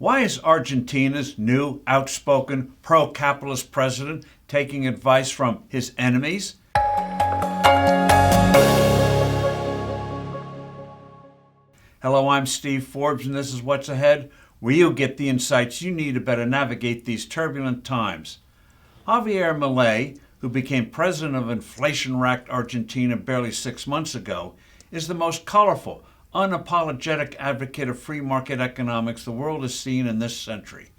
Why is Argentina's new, outspoken, pro-capitalist president taking advice from his enemies? Hello, I'm Steve Forbes, and this is What's Ahead, where you get the insights you need to better navigate these turbulent times. Javier Milei, who became president of inflation-racked Argentina barely 6 months ago, is the most colorful, unapologetic advocate of free market economics the world has seen in this century.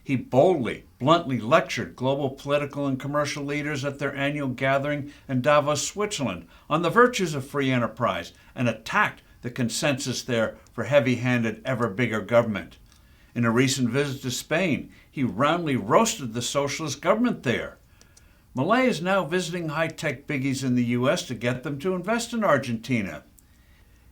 He boldly, bluntly lectured global political and commercial leaders at their annual gathering in Davos, Switzerland, on the virtues of free enterprise and attacked the consensus there for heavy-handed, ever bigger government. In a recent visit to Spain, he roundly roasted the socialist government there. Milei is now visiting high-tech biggies in the U.S. to get them to invest in Argentina.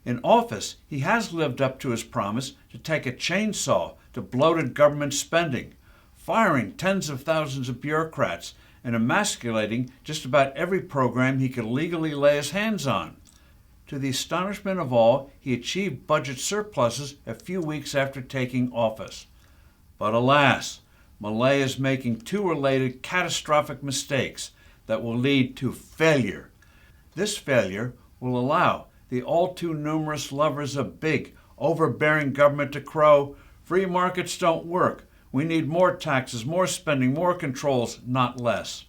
In office, he has lived up to his promise to take a chainsaw to bloated government spending, firing tens of thousands of bureaucrats and emasculating just about every program he could legally lay his hands on. To the astonishment of all, he achieved budget surpluses a few weeks after taking office. But alas, Milei is making two related catastrophic mistakes that will lead to failure. This failure will allow the all-too-numerous lovers of big, overbearing government to crow, "Free markets don't work. We need more taxes, more spending, more controls, not less."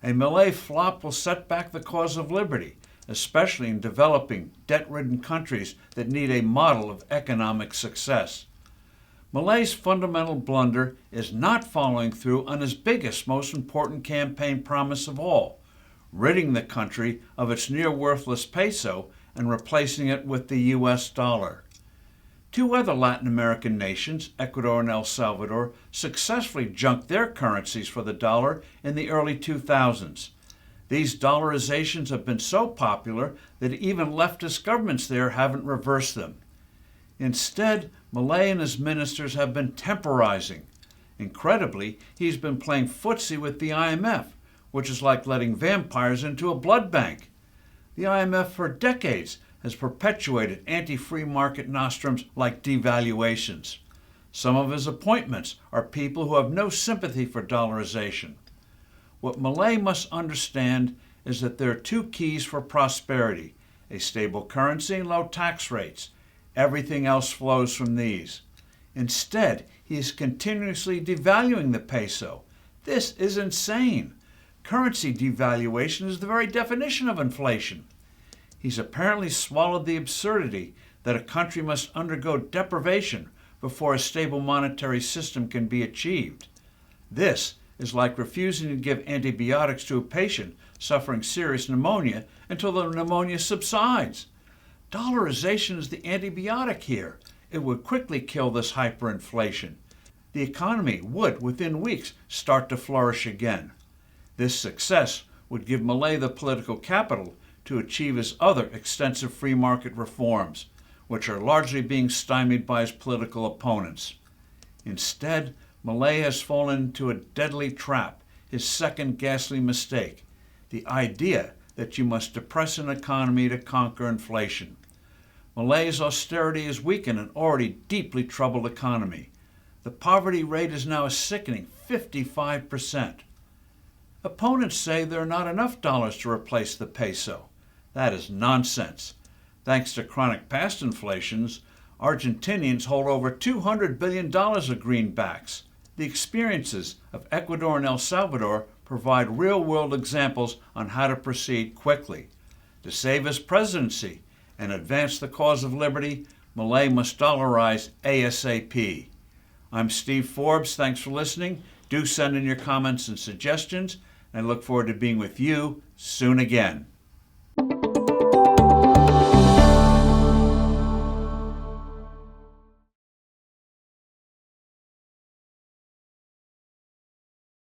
A Milei flop will set back the cause of liberty, especially in developing, debt-ridden countries that need a model of economic success. Milei's fundamental blunder is not following through on his biggest, most important campaign promise of all, ridding the country of its near-worthless peso and replacing it with the U.S. dollar. Two other Latin American nations, Ecuador and El Salvador, successfully junked their currencies for the dollar in the early 2000s. These dollarizations have been so popular that even leftist governments there haven't reversed them. Instead, Milei and his ministers have been temporizing. Incredibly, he's been playing footsie with the IMF, which is like letting vampires into a blood bank. The IMF for decades has perpetuated anti-free market nostrums like devaluations. Some of his appointments are people who have no sympathy for dollarization. What Milei must understand is that there are two keys for prosperity: a stable currency and low tax rates. Everything else flows from these. Instead, he is continuously devaluing the peso. This is insane. Currency devaluation is the very definition of inflation. He's apparently swallowed the absurdity that a country must undergo deprivation before a stable monetary system can be achieved. This is like refusing to give antibiotics to a patient suffering serious pneumonia until the pneumonia subsides. Dollarization is the antibiotic here. It would quickly kill this hyperinflation. The economy would, within weeks, start to flourish again. This success would give Milei the political capital to achieve his other extensive free market reforms, which are largely being stymied by his political opponents. Instead, Milei has fallen into a deadly trap, his second ghastly mistake: the idea that you must depress an economy to conquer inflation. Milei's austerity has weakened an already deeply troubled economy. The poverty rate is now a sickening 55%. Opponents say there are not enough dollars to replace the peso. That is nonsense. Thanks to chronic past inflations, Argentinians hold over $200 billion of greenbacks. The experiences of Ecuador and El Salvador provide real-world examples on how to proceed quickly. To save his presidency and advance the cause of liberty, Milei must dollarize ASAP. I'm Steve Forbes. Thanks for listening. Do send in your comments and suggestions. I look forward to being with you soon again.